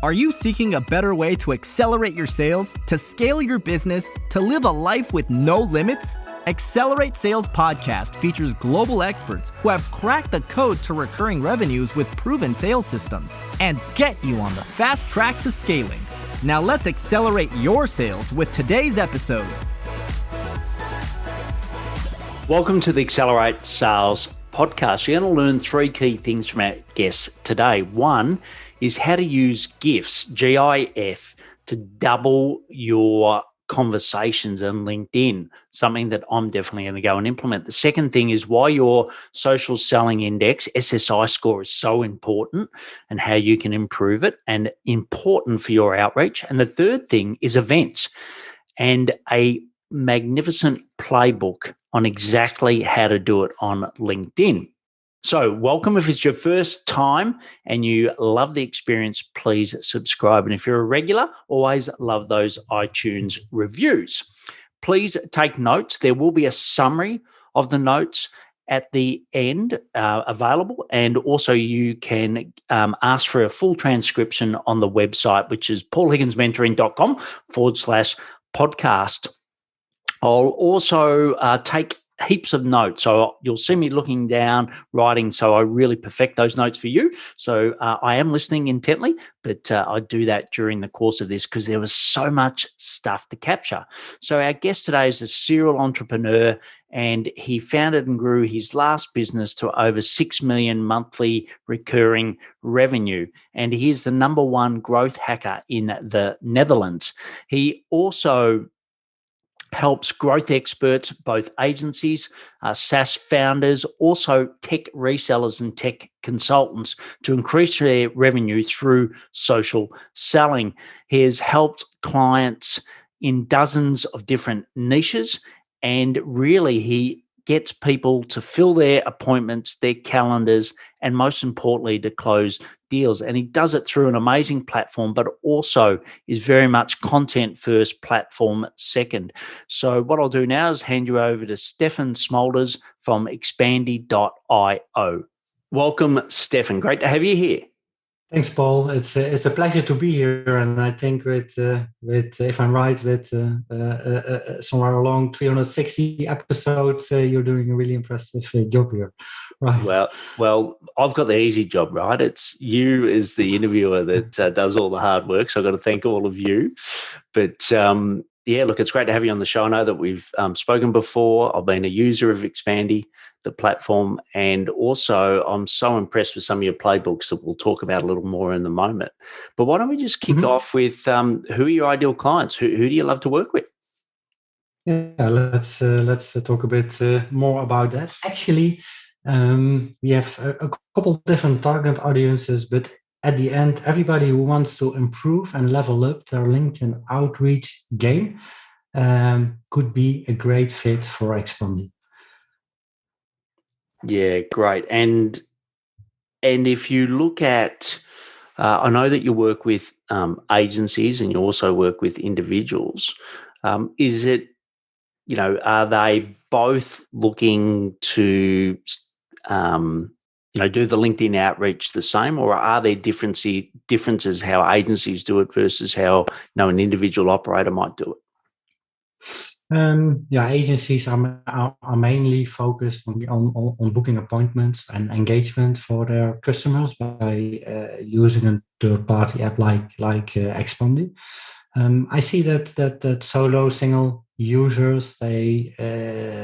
Are you seeking a better way to accelerate your sales, to scale your business, to live a life with no limits? Accelerate Sales Podcast features global experts who have cracked the code to recurring revenues with proven sales systems and get you on the fast track to scaling. Now let's accelerate your sales with today's episode. Welcome to the Accelerate Sales Podcast. You're going to learn three key things from our guests today. One is how to use GIFs, GIF, to double your conversations on LinkedIn, something that I'm definitely going to go and implement. The second thing is why your social selling index, SSI score, is so important and how you can improve it and important for your outreach. And the third thing is events and a magnificent playbook on exactly how to do it on LinkedIn. So welcome. If it's your first time and you love the experience, please subscribe. And if you're a regular, always love those iTunes reviews. Please take notes. There will be a summary of the notes at the end available. And also you can ask for a full transcription on the website, which is paulhigginsmentoring.com/podcast. I'll also take heaps of notes. So you'll see me looking down, writing, so I really perfect those notes for you. So I am listening intently, but I do that during the course of this because there was so much stuff to capture. So our guest today is a serial entrepreneur, and he founded and grew his last business to over 6 million monthly recurring revenue. And he is the number one growth hacker in the Netherlands. He also helps growth experts, both agencies, SaaS founders, also tech resellers and tech consultants to increase their revenue through social selling. He has helped clients in dozens of different niches, and really he gets people to fill their appointments, their calendars, and most importantly, to close deals. And he does it through an amazing platform, but also is very much content first, platform second. So what I'll do now is hand you over to Stefan Smulders from Expandy.io. Welcome, Stefan. Great to have you here. Thanks, Paul. It's a pleasure to be here, and I think with if I'm right, with somewhere along 360 episodes, you're doing a really impressive job here. Right. Well, I've got the easy job, right? It's you as the interviewer that does all the hard work. So I've got to thank all of you. But yeah, look, it's great to have you on the show. I know that we've spoken before. I've been a user of Expandy, the platform, and also I'm so impressed with some of your playbooks that we'll talk about a little more in the moment. But why don't we just kick off with who are your ideal clients? Who do you love to work with? Yeah, let's talk a bit more about that. Actually, we have a couple of different target audiences, but at the end, everybody who wants to improve and level up their LinkedIn outreach game could be a great fit for Expandy. Yeah, great. And if you look at, I know that you work with agencies and you also work with individuals. Is it, are they both looking to, do the LinkedIn outreach the same, or are there differences how agencies do it versus how an individual operator might do it? Agencies are mainly focused on booking appointments and engagement for their customers by using a third-party app like Expandy. I see that solo single users, they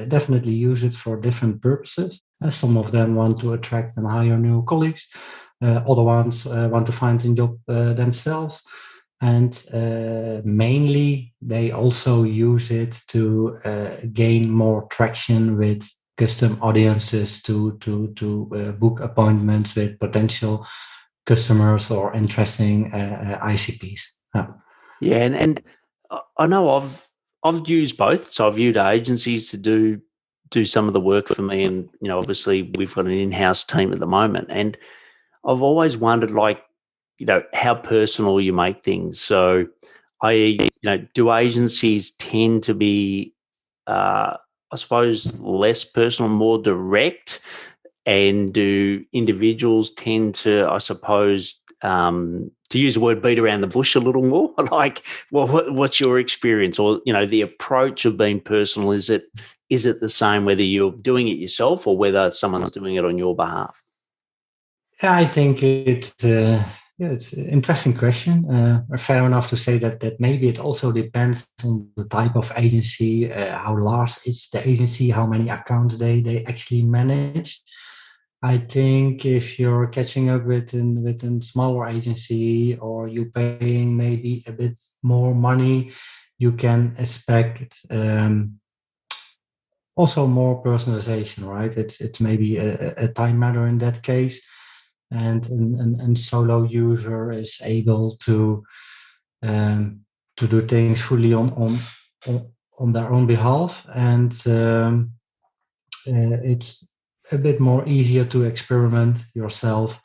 definitely use it for different purposes. Some of them want to attract and hire new colleagues. Other ones want to find a job themselves. And mainly, they also use it to gain more traction with custom audiences to book appointments with potential customers or interesting ICPs. Yeah, and I know I've used both. So I've used agencies to do some of the work for me, and obviously we've got an in-house team at the moment, and I've always wondered, how personal you make things. So do agencies tend to be, I suppose, less personal, more direct? And do individuals tend to, I suppose, to use the word, beat around the bush a little more? Like, what's your experience, or the approach of being personal? Is it the same whether you're doing it yourself or whether someone's doing it on your behalf? Yeah, I think it's an interesting question. Fair enough to say that maybe it also depends on the type of agency, how large is the agency, how many accounts they actually manage. I think if you're catching up with a smaller agency, or you're paying maybe a bit more money, you can expect also more personalization, right? It's maybe a time matter in that case, and solo user is able to do things fully on their own behalf, and it's a bit more easier to experiment yourself,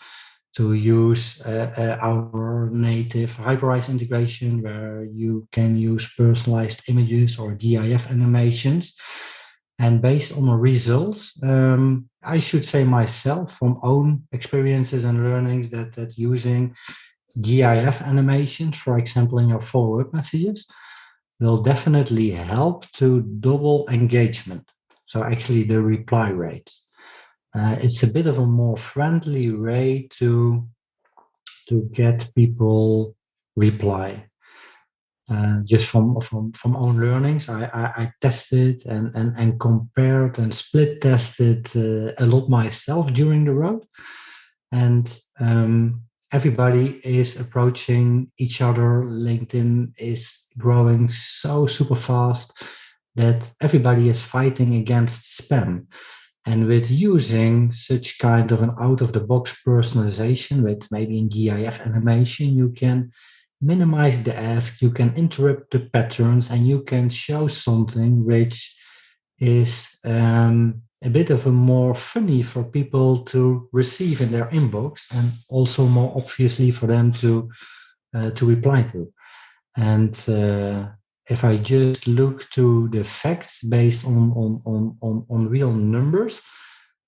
to use our native Hyperice integration, where you can use personalized images or GIF animations. And based on the results, I should say myself, from own experiences and learnings, that using GIF animations, for example, in your forward messages, will definitely help to double engagement. So actually the reply rates. It's a bit of a more friendly way to get people reply. Just from own learnings, I tested and compared and split tested a lot myself during the road, and everybody is approaching each other. LinkedIn is growing so super fast that everybody is fighting against spam. And with using such kind of an out-of-the-box personalization with maybe in GIF animation, you can minimize the ask, you can interrupt the patterns, and you can show something which is a bit of a more funny for people to receive in their inbox, and also more obviously for them to reply to. And if I just look to the facts based on real numbers,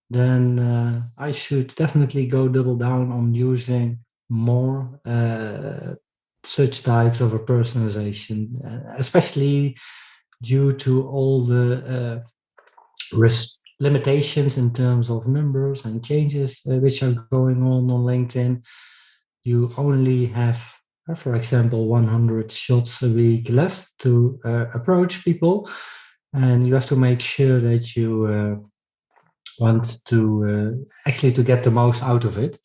then I should definitely go double down on using more such types of a personalization, especially due to all the limitations in terms of numbers and changes which are going on LinkedIn. You only have, for example, 100 shots a week left to approach people, and you have to make sure that you want to actually to get the most out of it.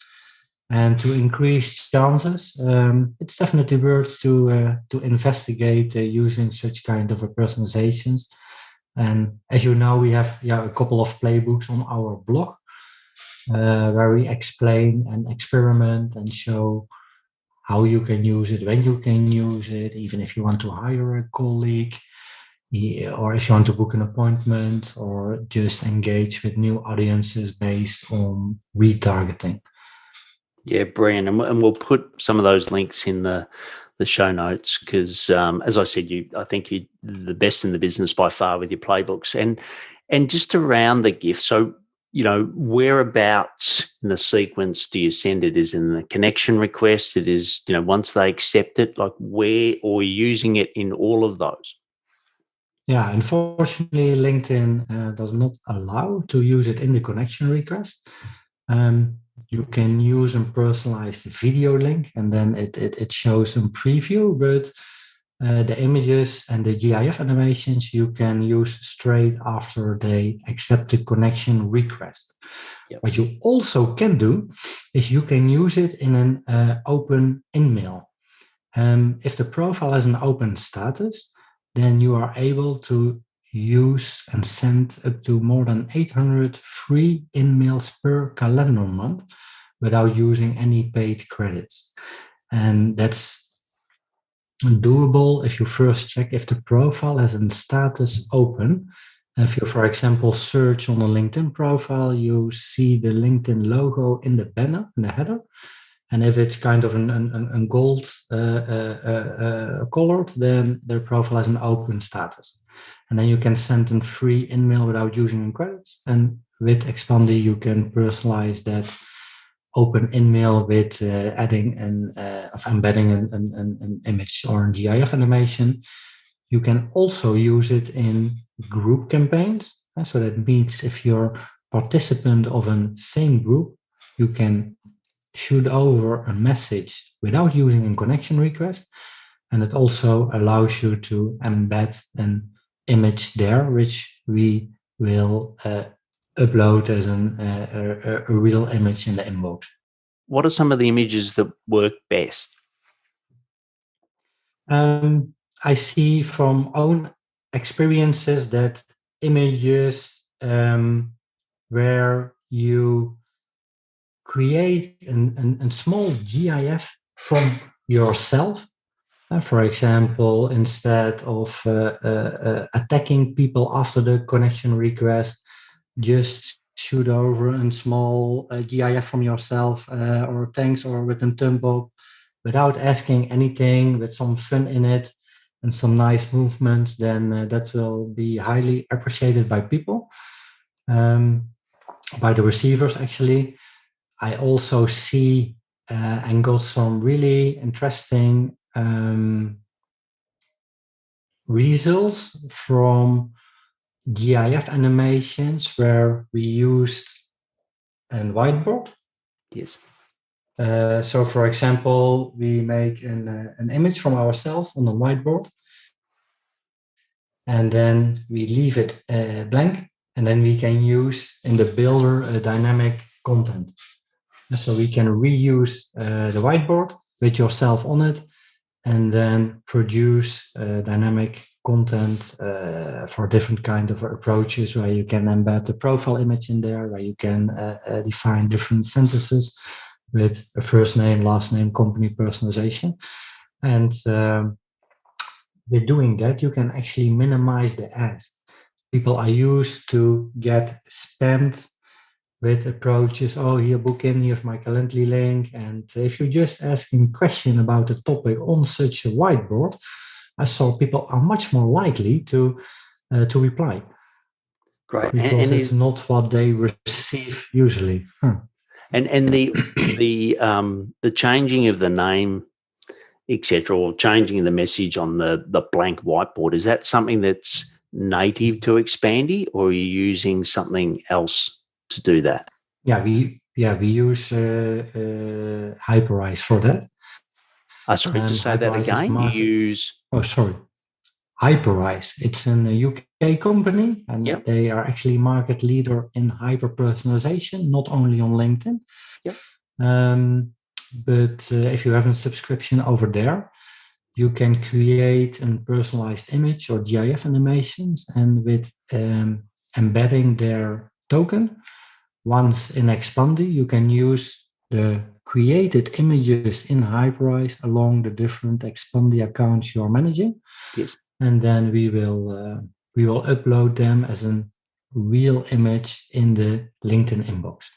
And to increase chances, it's definitely worth to investigate using such kind of a personalizations. And as you know, we have a couple of playbooks on our blog where we explain and experiment and show how you can use it, when you can use it, even if you want to hire a colleague, or if you want to book an appointment, or just engage with new audiences based on retargeting. Yeah, brilliant. And we'll put some of those links in the show notes, because as I said, I think you're the best in the business by far with your playbooks. And just around the gift, so whereabouts in the sequence do you send it? Is it in the connection request? It is, once they accept it, like where, or using it in all of those? Yeah, unfortunately, LinkedIn does not allow to use it in the connection request. You can use a personalized video link, and then it shows some preview, but the images and the GIF animations you can use straight after they accept the connection request. Yep. What you also can do is you can use it in an open in-mail. If the profile has an open status, then you are able to use and send up to more than 800 free in-mails per calendar month without using any paid credits. And that's doable if you first check if the profile has a status open. If you, for example, search on a LinkedIn profile, you see the LinkedIn logo in the banner, in the header. And if it's kind of a gold colored, then their profile has an open status. And then you can send a free in-mail without using credits. And with Expandi, you can personalize that open InMail with embedding an image or a GIF animation. You can also use it in group campaigns. So that means if you're participant of a same group, you can shoot over a message without using a connection request. And it also allows you to embed an image there, which we will upload as a real image in the inbox. What are some of the images that work best? I see from own experiences that images where you create a small GIF from yourself. For example, instead of attacking people after the connection request, just shoot over a small GIF from yourself or thanks or with a thumb up without asking anything, with some fun in it and some nice movements, then that will be highly appreciated by people, by the receivers actually. I also see and got some really interesting results from GIF animations where we used a whiteboard. Yes. So, for example, we make an image from ourselves on the whiteboard, and then we leave it blank, and then we can use in the builder a dynamic content. So we can reuse the whiteboard with yourself on it, and then produce dynamic content for different kind of approaches, where you can embed the profile image in there, where you can define different sentences with a first name, last name, company personalization. And with doing that, you can actually minimize the ads. People are used to get spammed with approaches. Oh, here, book in, here's my Calendly link. And if you're just asking a question about a topic on such a whiteboard, I saw people are much more likely to reply. Great. Because it's not what they receive usually. And the changing of the name, etc., or changing the message on the blank whiteboard, is that something that's native to Expandy, or are you using something else to do that? Yeah, we use Hyperice for that. Sorry, to say that again. You use. Oh, sorry. Hyperice. It's a UK company, and they are actually market leader in hyper personalization, not only on LinkedIn. Yep. But if you have a subscription over there, you can create a personalized image or GIF animations, and with embedding their token, once in Expandy, you can use the created images in Hyperice along the different Expandy accounts you're managing. Yes. And then we will upload them as a real image in the LinkedIn inbox.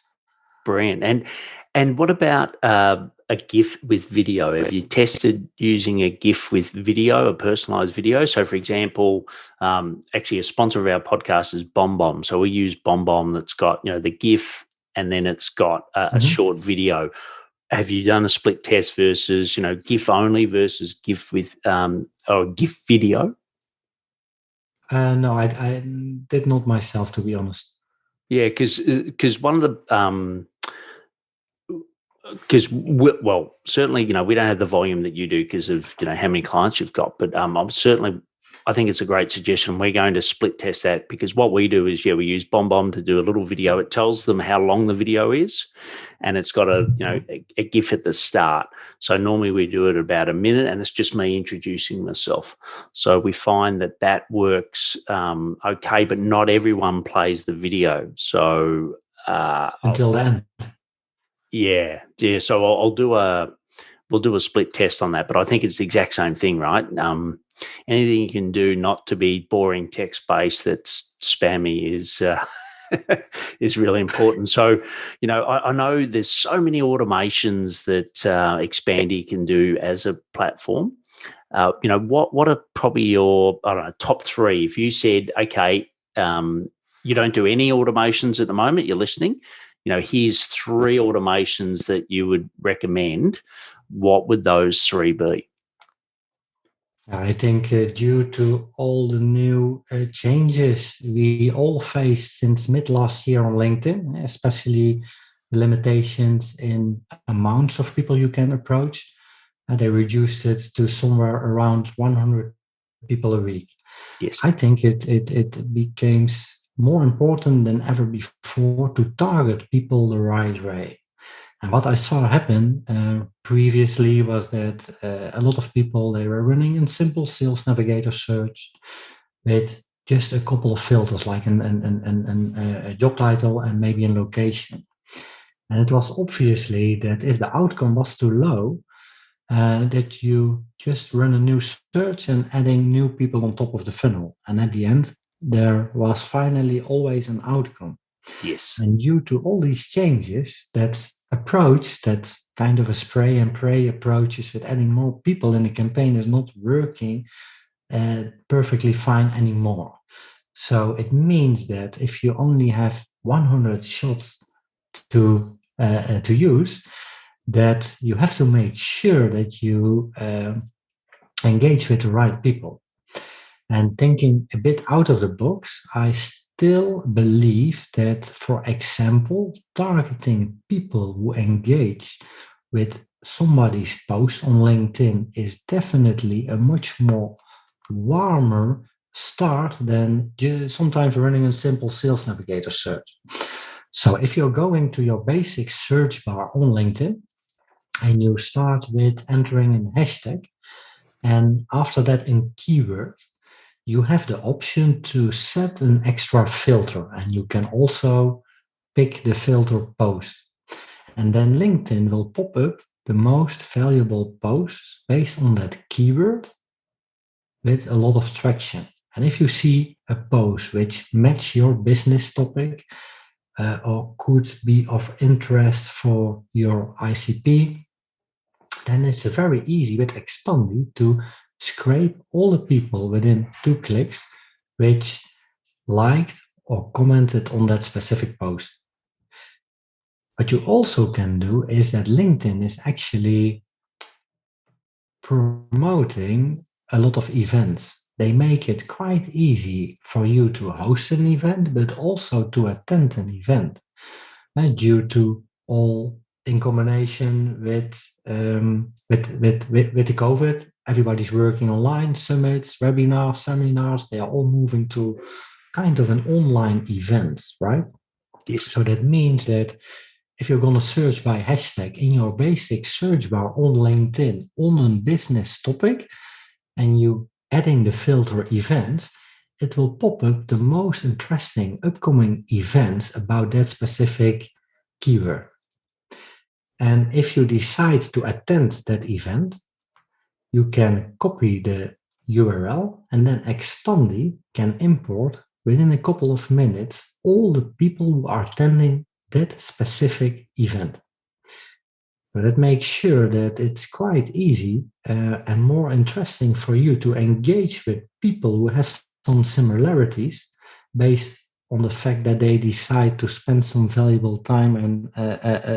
Brilliant. And what about a GIF with video? Have you tested using a GIF with video, a personalized video? So, for example, actually a sponsor of our podcast is BombBomb. So we use BombBomb that's got the GIF, and then it's got a short video. Have you done a split test versus GIF only versus GIF with or GIF video? No, I did not myself, to be honest. Yeah, because one of the well, certainly we don't have the volume that you do because of how many clients you've got, but I think it's a great suggestion. We're going to split test that, because what we do is we use BombBomb to do a little video. It tells them how long the video is, and it's got a GIF at the start. So normally we do it about a minute, and it's just me introducing myself. So we find that works okay, but not everyone plays the video. So until then. Yeah. So we'll do a split test on that, but I think it's the exact same thing, right? Anything you can do not to be boring text based that's spammy is really important. So, I know there's so many automations that Expandy can do as a platform. What are probably your top three? If you said, okay, you don't do any automations at the moment, you're listening, here's 3 automations that you would recommend, what would those 3 be? I think due to all the new changes we all faced since mid last year on LinkedIn, especially the limitations in amounts of people you can approach, they reduced it to somewhere around 100 people a week. Yes. I think it became more important than ever before to target people the right way. And what I saw happen previously was that a lot of people, they were running in simple sales navigator search with just a couple of filters, like a job title and maybe a location. And it was obviously that if the outcome was too low, that you just run a new search and adding new people on top of the funnel. And at the end, there was finally always an outcome. Yes. And due to all these changes, that approach, that kind of a spray and pray approaches with adding more people in the campaign is not working perfectly fine anymore. So it means that if you only have 100 shots to use, that you have to make sure that you engage with the right people. And thinking a bit out of the box, I still believe that, for example, targeting people who engage with somebody's post on LinkedIn is definitely a much more warmer start than just sometimes running a simple sales navigator search. So if you're going to your basic search bar on LinkedIn and you start with entering a hashtag, and after that in keyword, you have the option to set an extra filter, and you can also pick the filter post. And then LinkedIn will pop up the most valuable posts based on that keyword with a lot of traction. And if you see a post which match your business topic or could be of interest for your ICP, then it's very easy with Expandi to scrape all the people within 2 clicks which liked or commented on that specific post. What you also can do is that LinkedIn is actually promoting a lot of events. They make it quite easy for you to host an event, but also to attend an event. And due to all in combination with the COVID, everybody's working online, summits, webinars, seminars, they are all moving to kind of an online event, right? Yes. So that means that if you're going to search by hashtag in your basic search bar on LinkedIn on a business topic, and you adding the filter event, it will pop up the most interesting upcoming events about that specific keyword. And if you decide to attend that event, you can copy the URL, and then Expandi can import within a couple of minutes all the people who are attending that specific event. But it makes sure that it's quite easy and more interesting for you to engage with people who have some similarities based on the fact that they decide to spend some valuable time and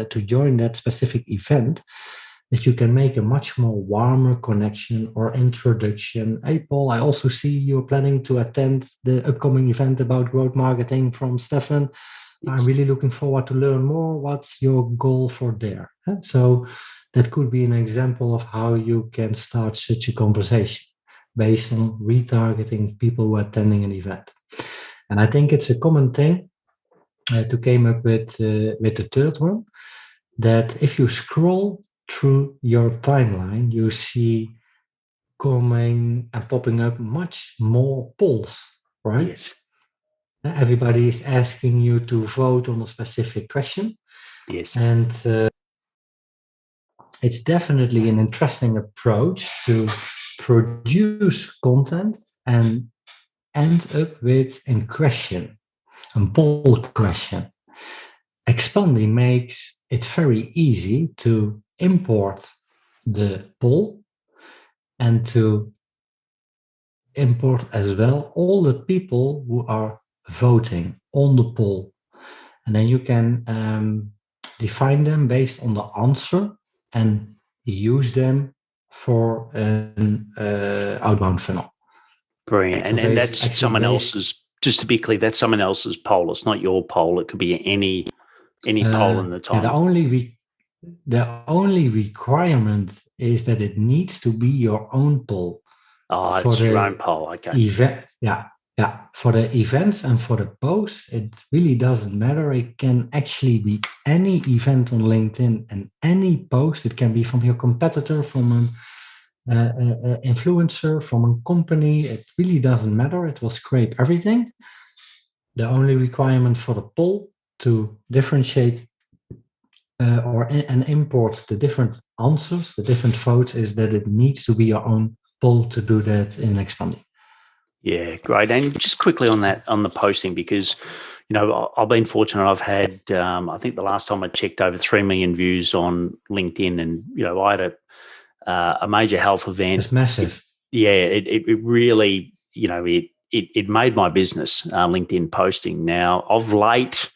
to join that specific event, that you can make a much more warmer connection or introduction. Hey, Paul, I also see you're planning to attend the upcoming event about growth marketing from Stefan. I'm really looking forward to learn more. What's your goal for there? So that could be an example of how you can start such a conversation based on retargeting people who are attending an event. And I think it's a common thing to came up with the third one, that if you scroll through your timeline, you see coming and popping up much more polls, right? Yes. Everybody is asking you to vote on a specific question. Yes. And it's definitely an interesting approach to produce content and end up with a question, a poll question. Expandi makes it very easy to import the poll and to import as well all the people who are voting on the poll. and then you can define them based on the answer and use them for an outbound funnel. Brilliant. So And that's someone else's, just to be clear, that's someone else's poll. It's not your poll. It could be any poll in the time. The only requirement is that it needs to be your own poll. Oh, it's your own poll. Okay. For the events and for the posts, it really doesn't matter. It can actually be any event on LinkedIn and any post. It can be from your competitor, from an influencer, from a company. It really doesn't matter. It will scrape everything. The only requirement for the poll to differentiate and import the different answers, the different votes, is that it needs to be your own poll to do that in Expandy. Yeah, great. And just quickly on that, on the posting, because, I've been fortunate. I've had, I think the last time I checked, over 3 million views on LinkedIn, and, I had a major health event. It's massive. It really, it made my business, LinkedIn posting. Now, of late,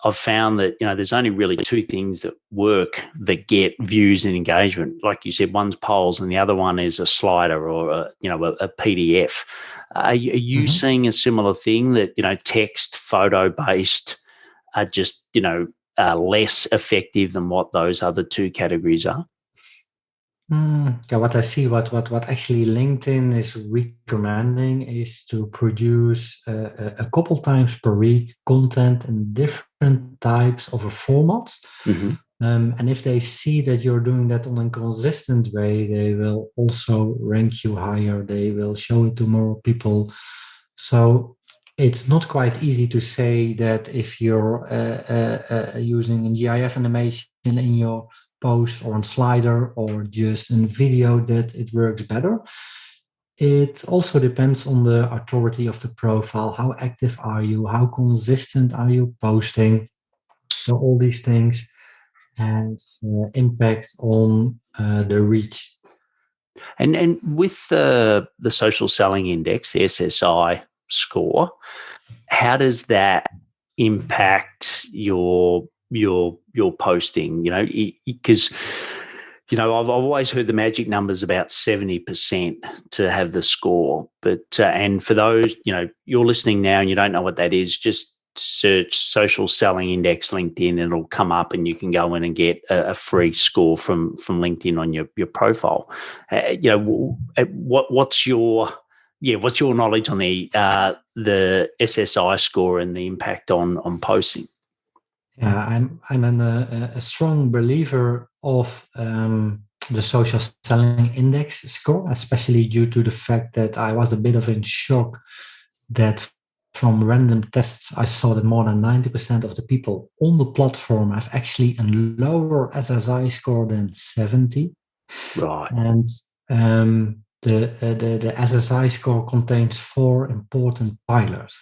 I've found that, there's only really two things that work that get views and engagement. Like you said, one's polls and the other one is a slider or a PDF. Are you seeing a similar thing that, text, photo based are just, less effective than what those other two categories are? What I see, what actually LinkedIn is recommending is to produce a couple times per week content in different types of formats. And if they see that you're doing that on a consistent way, they will also rank you higher. They will show it to more people. So it's not quite easy to say that if you're using a GIF animation in your post or on slider or just in video that it works better. It also depends on the authority of the profile. How active are you? How consistent are you posting? So all these things have impact on the reach. And with the social selling index, the SSI score, how does that impact your posting? Because I've always heard the magic number's about 70% to have the score. But and for those, you're listening now and you don't know what that is, just search social selling index LinkedIn and it'll come up and you can go in and get a free score from LinkedIn on your profile. What's your knowledge on the SSI score and the impact on posting? Yeah, I'm a strong believer of the social selling index score, especially due to the fact that I was a bit of in shock that from random tests I saw that more than 90% of the people on the platform have actually a lower SSI score than 70. Right. And the SSI score contains 4 important pillars.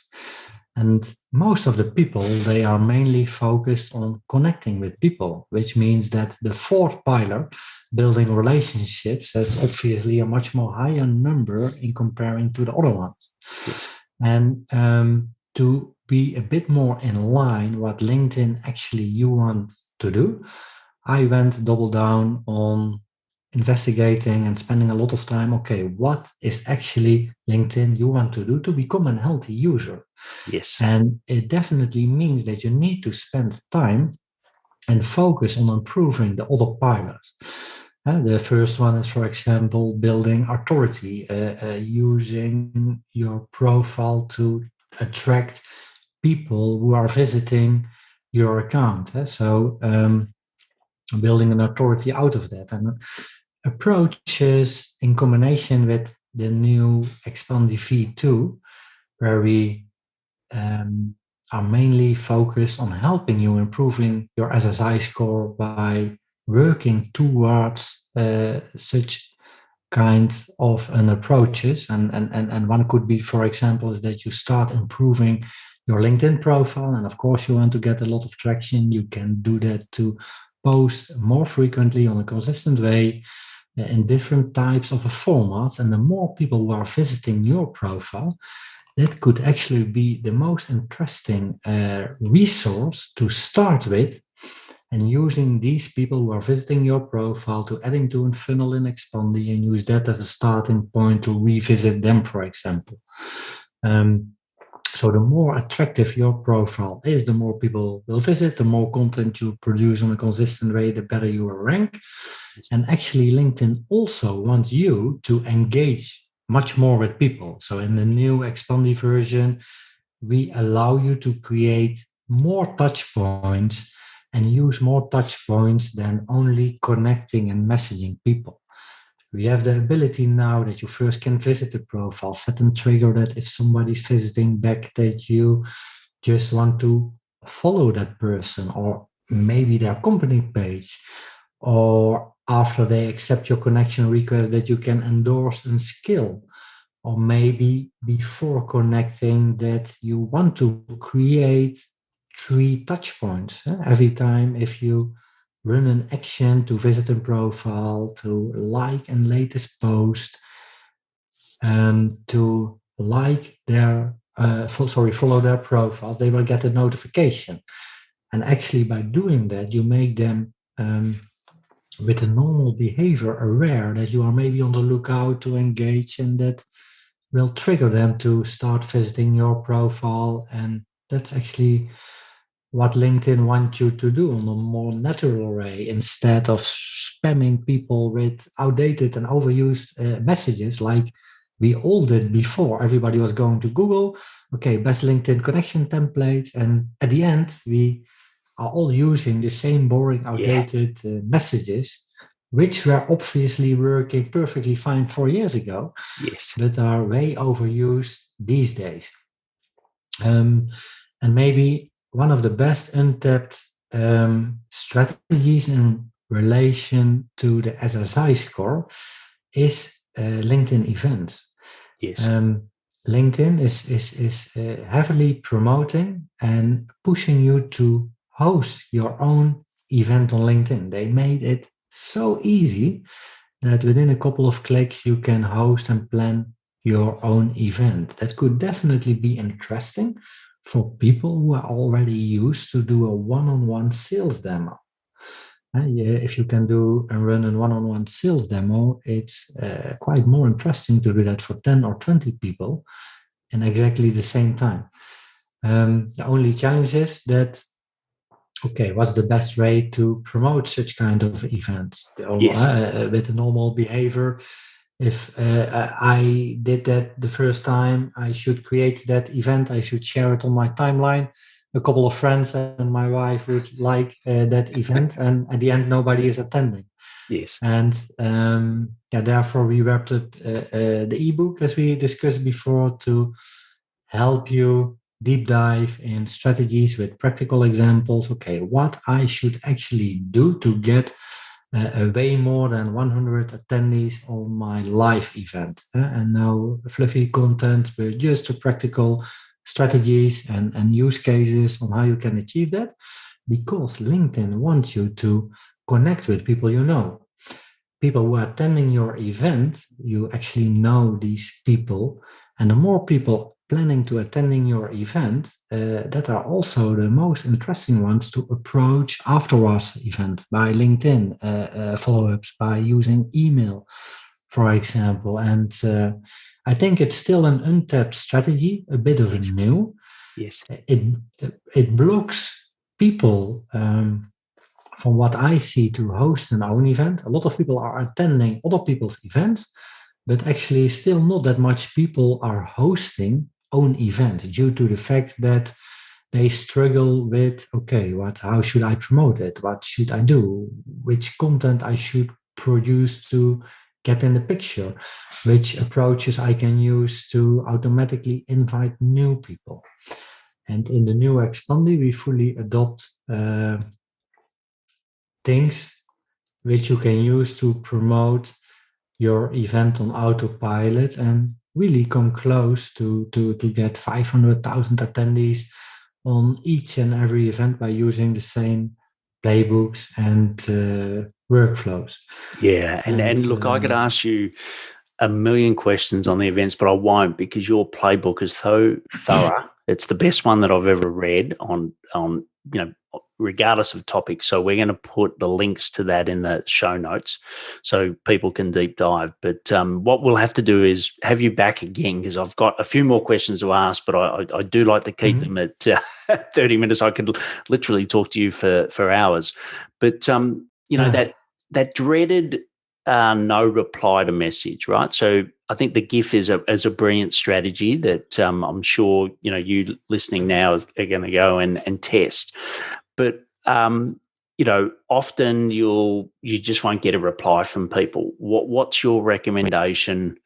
And most of the people, they are mainly focused on connecting with people, which means that the 4th pillar, building relationships, has obviously a much more higher number in comparing to the other ones. Yes. And to be a bit more in line what LinkedIn actually you want to do, I went double down on investigating and spending a lot of time. Okay, what is actually LinkedIn you want to do to become a healthy user? Yes. And it definitely means that you need to spend time and focus on improving the other pillars. The first one is, for example, building authority, using your profile to attract people who are visiting your account. So building an authority out of that. And approaches in combination with the new Expandy V2, where we are mainly focused on helping you improving your SSI score by working towards such kinds of approaches. And one could be, for example, is that you start improving your LinkedIn profile. And of course, you want to get a lot of traction. You can do that to post more frequently on a consistent way in different types of formats. And the more people who are visiting your profile, that could actually be the most interesting resource to start with, and using these people who are visiting your profile to adding to a funnel in Expandy and use that as a starting point to revisit them, for example. So the more attractive your profile is, the more people will visit, the more content you produce on a consistent way, the better you will rank. And actually, LinkedIn also wants you to engage much more with people. So in the new Expandy version, we allow you to create more touch points and use more touch points than only connecting and messaging people. We have the ability now that you first can visit the profile, set and trigger that if somebody's visiting back, that you just want to follow that person, or maybe their company page, or after they accept your connection request that you can endorse a skill, or maybe before connecting that you want to create 3 touch points. Every time if you run an action to visit a profile, to like and latest post, to like their, follow their profiles, they will get a notification. And actually by doing that, you make them with a normal behavior aware that you are maybe on the lookout to engage, and that will trigger them to start visiting your profile. And that's actually what LinkedIn wants you to do on a more natural way, instead of spamming people with outdated and overused messages like we all did before. Everybody was going to Google, okay, best LinkedIn connection templates, and at the end we are all using the same boring, outdated messages, which were obviously working perfectly fine 4 years ago, but are way overused these days. And maybe one of the best untapped strategies in relation to the SSI score is LinkedIn events. LinkedIn is heavily promoting and pushing you to host your own event on LinkedIn. They made it so easy that within a couple of clicks you can host and plan your own event. That could definitely be interesting for people who are already used to do a one-on-one sales demo. If you can do and run a one-on-one sales demo, it's quite more interesting to do that for 10 or 20 people in exactly the same time. The only challenge is that, okay, what's the best way to promote such kind of events? With a normal behavior. If I did that the first time, I should create that event. I should share it on my timeline. A couple of friends and my wife would like that event, and at the end, nobody is attending. And therefore, we wrapped up the ebook, as we discussed before, to help you deep dive in strategies with practical examples. Okay, what I should actually do to get way more than 100 attendees on my live event. And no fluffy content, but just the practical strategies and use cases on how you can achieve that, because LinkedIn wants you to connect with people you know. People who are attending your event, you actually know these people, and the more people planning to attending your event, that are also the most interesting ones to approach afterwards event by LinkedIn follow-ups, by using email, for example. And I think it's still an untapped strategy, a bit of a new. It blocks people from what I see to host an own event. A lot of people are attending other people's events, but actually still not that much people are hosting own events due to the fact that they struggle with, okay, how should I promote it? What should I do? Which content I should produce to get in the picture? Which approaches I can use to automatically invite new people? And in the new Expandy, we fully adopt things which you can use to promote your event on autopilot and really come close to get 500,000 attendees on each and every event by using the same playbooks and workflows. And look, I could ask you a million questions on the events, but I won't, because your playbook is so thorough. It's the best one that I've ever read on regardless of topic. So we're going to put the links to that in the show notes so people can deep dive. But what we'll have to do is have you back again, because I've got a few more questions to ask, but I do like to keep them at 30 minutes. I could literally talk to you for hours. But, that dreaded no reply to message, right? So I think the GIF is a brilliant strategy that I'm sure, you listening now are going to go and test. But often you just won't get a reply from people. What's your recommendation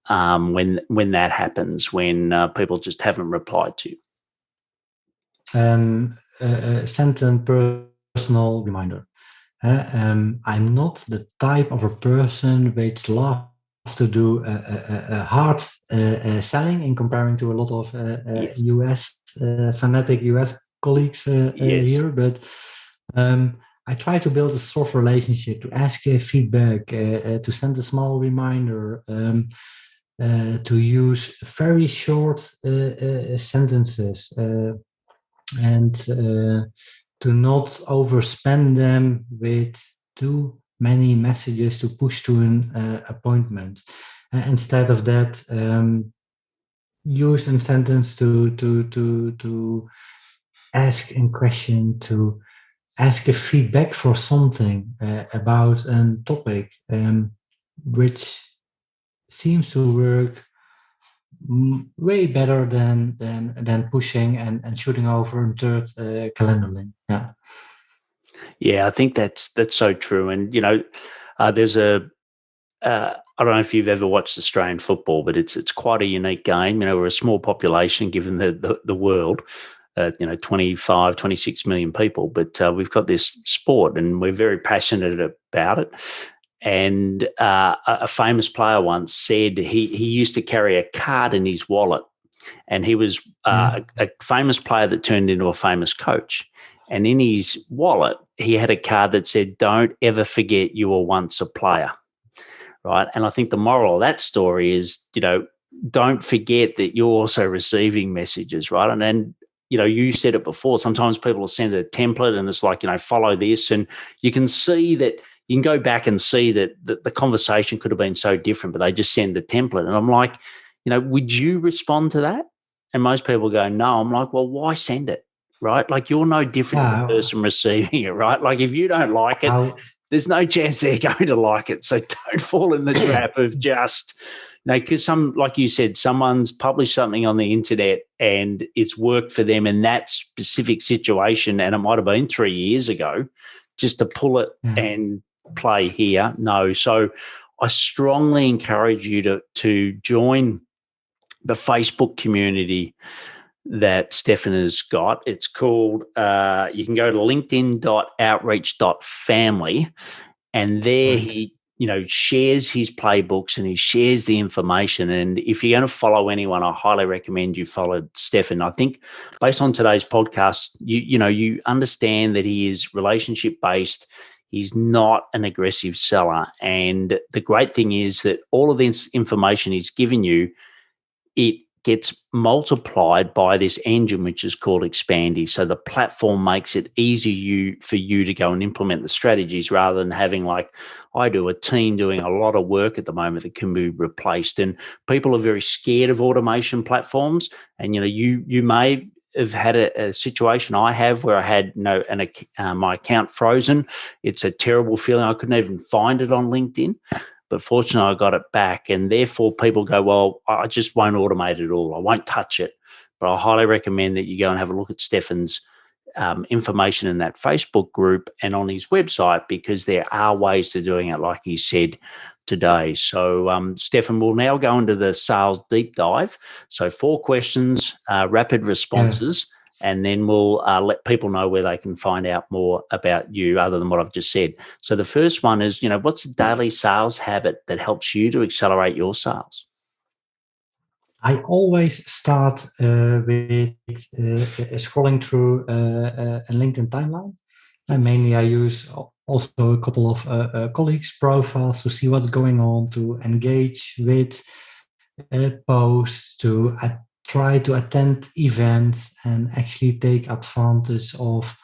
when that happens, when people just haven't replied to you? Send a personal reminder. I'm not the type of a person which loves to do a hard selling in comparing to a lot of US fanatic US colleagues here, but I try to build a soft relationship, to ask feedback, to send a small reminder, to use very short sentences, and to not overspend them with too many messages to push to an appointment. Instead of that, use a sentence to ask a question, to ask a feedback for something about a topic, which seems to work way better than pushing and shooting over a third calendar link. Yeah, I think that's so true. And there's I don't know if you've ever watched Australian football, but it's quite a unique game. We're a small population given the world, 25, 26 million people, but we've got this sport and we're very passionate about it. And a famous player once said he used to carry a card in his wallet, and he was a famous player that turned into a famous coach. And in his wallet, he had a card that said, "Don't ever forget you were once a player." Right. And I think the moral of that story is, don't forget that you're also receiving messages. Right. And then, you said it before, sometimes people will send a template and it's like, follow this. And you can see that you can go back and see that the conversation could have been so different, but they just send the template. And I'm like, would you respond to that? And most people go, no. I'm like, well, why send it? Right? Like, you're no different to the person receiving it, right? Like, if you don't like it, there's no chance they're going to like it. So don't fall in the trap of just, because like you said, someone's published something on the internet and it's worked for them in that specific situation, and it might have been 3 years ago, just to pull it and play here. No. So I strongly encourage you to join the Facebook community that Stefan has got. It's called, you can go to linkedin.outreach.family, and there he, shares his playbooks and he shares the information. And if you're going to follow anyone, I highly recommend you follow Stefan. I think based on today's podcast, you understand that he is relationship based. He's not an aggressive seller. And the great thing is that all of this information he's given you, it gets multiplied by this engine, which is called Expandy. So the platform makes it easy for you to go and implement the strategies, rather than having, like I do, a team doing a lot of work at the moment that can be replaced. And people are very scared of automation platforms. And, you may have had a situation I have where I had my account frozen. It's a terrible feeling. I couldn't even find it on LinkedIn. But fortunately, I got it back. And therefore, people go, well, I just won't automate it all. I won't touch it. But I highly recommend that you go and have a look at Stefan's information in that Facebook group and on his website, because there are ways to doing it, like he said today. So, Stefan, we'll now go into the sales deep dive. So 4 questions, rapid responses. Yeah. And then we'll let people know where they can find out more about you other than what I've just said. So the first one is, what's a daily sales habit that helps you to accelerate your sales? I always start with scrolling through a LinkedIn timeline. And mainly I use also a couple of colleagues' profiles to see what's going on, to engage with posts, to try to attend events and actually take advantage of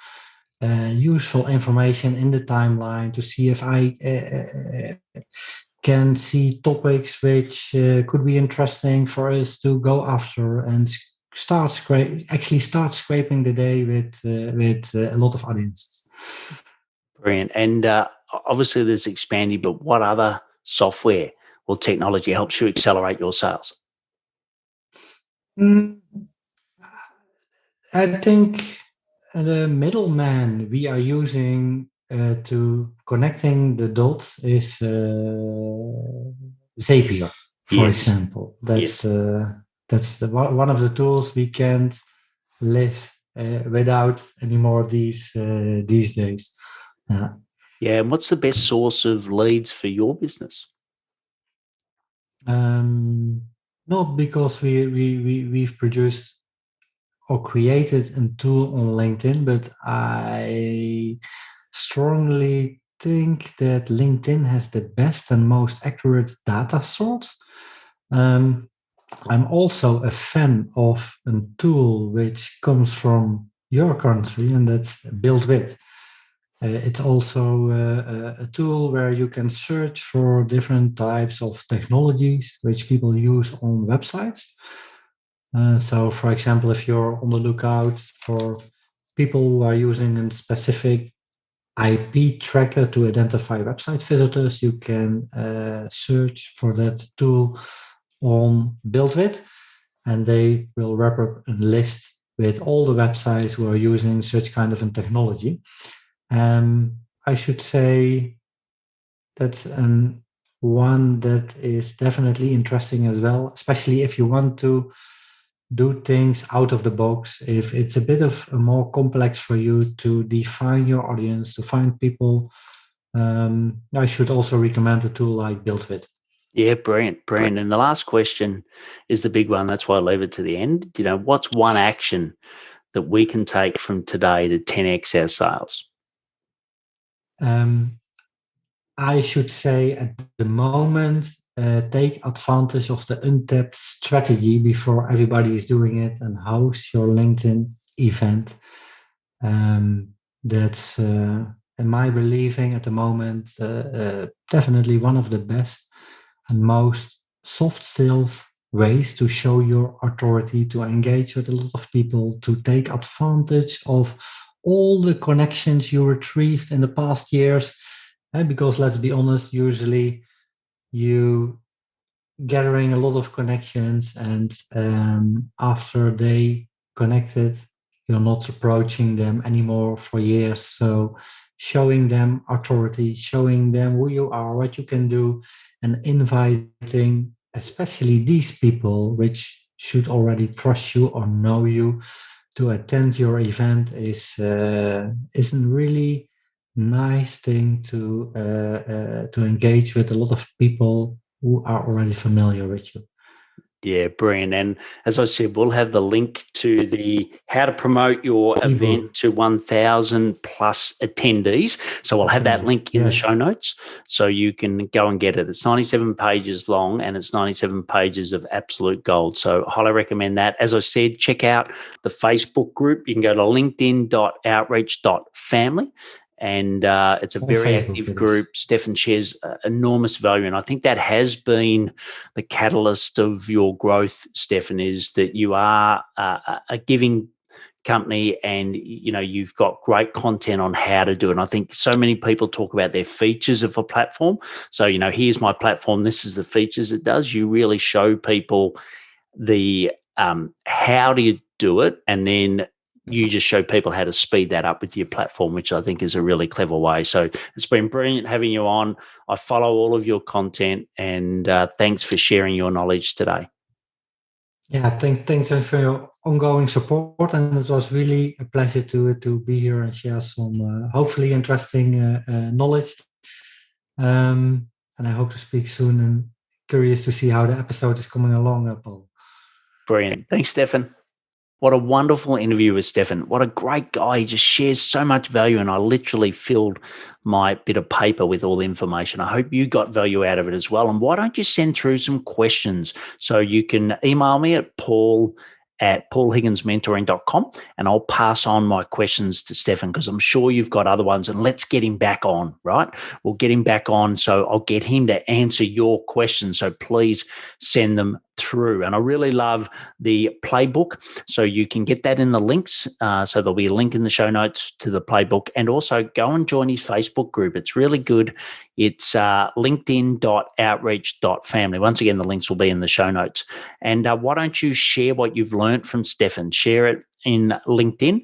useful information in the timeline to see if I can see topics which could be interesting for us to go after and start scraping the day with a lot of audiences. Brilliant. And obviously there's Expandy, but what other software or technology helps you accelerate your sales? I think the middleman we are using to connecting the dots is Zapier, for example. That's one of the tools we can't live without anymore these days. Yeah, and what's the best source of leads for your business? Not because we've produced or created a tool on LinkedIn, but I strongly think that LinkedIn has the best and most accurate data source. I'm also a fan of a tool which comes from your country, and that's BuildWith. It's also a tool where you can search for different types of technologies which people use on websites. So, for example, if you're on the lookout for people who are using a specific IP tracker to identify website visitors, you can search for that tool on BuildWith, and they will wrap up a list with all the websites who are using such kind of a technology. I should say that's one that is definitely interesting as well, especially if you want to do things out of the box. If it's a bit of a more complex for you to define your audience, to find people, I should also recommend a tool like BuildWith. Yeah, brilliant. And the last question is the big one. That's why I leave it to the end. What's one action that we can take from today to 10x our sales? I should say at the moment, take advantage of the untapped strategy before everybody is doing it and host your LinkedIn event. That's, in my believing at the moment, definitely one of the best and most soft sales ways to show your authority, to engage with a lot of people, to take advantage of all the connections you retrieved in the past years. Because let's be honest, usually you gathering a lot of connections, and after they connected, you're not approaching them anymore for years. So showing them authority, showing them who you are, what you can do, and inviting especially these people which should already trust you or know you to attend your event is a really nice thing to engage with a lot of people who are already familiar with you. Yeah, brilliant. And as I said, we'll have the link to the how to promote your event to 1,000 plus attendees. So we'll have that link in the show notes so you can go and get it. It's 97 pages long and it's 97 pages of absolute gold. So highly recommend that. As I said, check out the Facebook group. You can go to linkedin.outreach.family. And it's a very active group. Stefan shares enormous value. And I think that has been the catalyst of your growth, Stefan, is that you are a giving company and, you've got great content on how to do it. And I think so many people talk about their features of a platform. So, here's my platform. This is the features it does. You really show people the how do you do it, and then you just show people how to speed that up with your platform, which I think is a really clever way. So it's been brilliant having you on. I follow all of your content, and thanks for sharing your knowledge today. Yeah, thanks for your ongoing support, and it was really a pleasure to be here and share some hopefully interesting knowledge. And I hope to speak soon, and curious to see how the episode is coming along, Paul. Brilliant. Thanks, Stefan. What a wonderful interview with Stefan. What a great guy. He just shares so much value, and I literally filled my bit of paper with all the information. I hope you got value out of it as well. And why don't you send through some questions? So you can email me at paul@paulhigginsmentoring.com, and I'll pass on my questions to Stefan, because I'm sure you've got other ones, and let's get him back on, right? We'll get him back on, so I'll get him to answer your questions. So please send them through. And I really love the playbook, so you can get that in the links. So there'll be a link in the show notes to the playbook, and also go and join his Facebook group. It's really good. It's linkedin.outreach.family. Once again, the links will be in the show notes. And why don't you share what you've learned from Stefan? Share it in LinkedIn,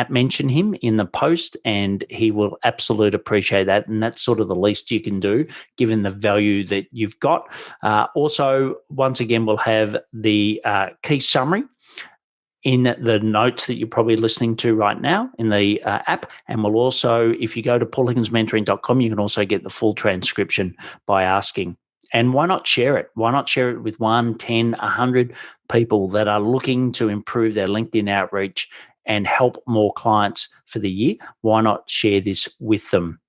mention him in the post, and he will absolutely appreciate that. And that's sort of the least you can do, given the value that you've got. Also, once again, we'll have the key summary in the notes that you're probably listening to right now in the app. And we'll also, if you go to paulhigginsmentoring.com, you can also get the full transcription by asking. And why not share it? Why not share it with 1, 10, 100 people that are looking to improve their LinkedIn outreach and help more clients for the year? Why not share this with them?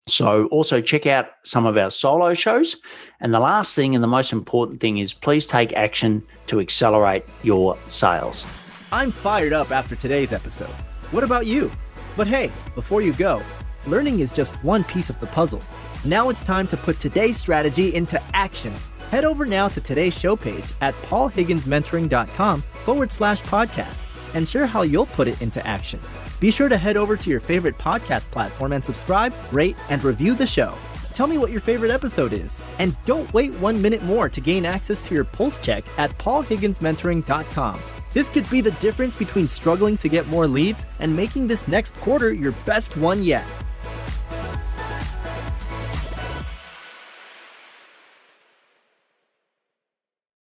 So also check out some of our solo shows. And the last thing, and the most important thing, is please take action to accelerate your sales. I'm fired up after today's episode. What about you? But hey, before you go, learning is just one piece of the puzzle. Now it's time to put today's strategy into action. Head over now to today's show page at paulhigginsmentoring.com/podcast and share how you'll put it into action. Be sure to head over to your favorite podcast platform and subscribe, rate, and review the show. Tell me what your favorite episode is. And don't wait 1 minute more to gain access to your pulse check at paulhigginsmentoring.com. This could be the difference between struggling to get more leads and making this next quarter your best one yet.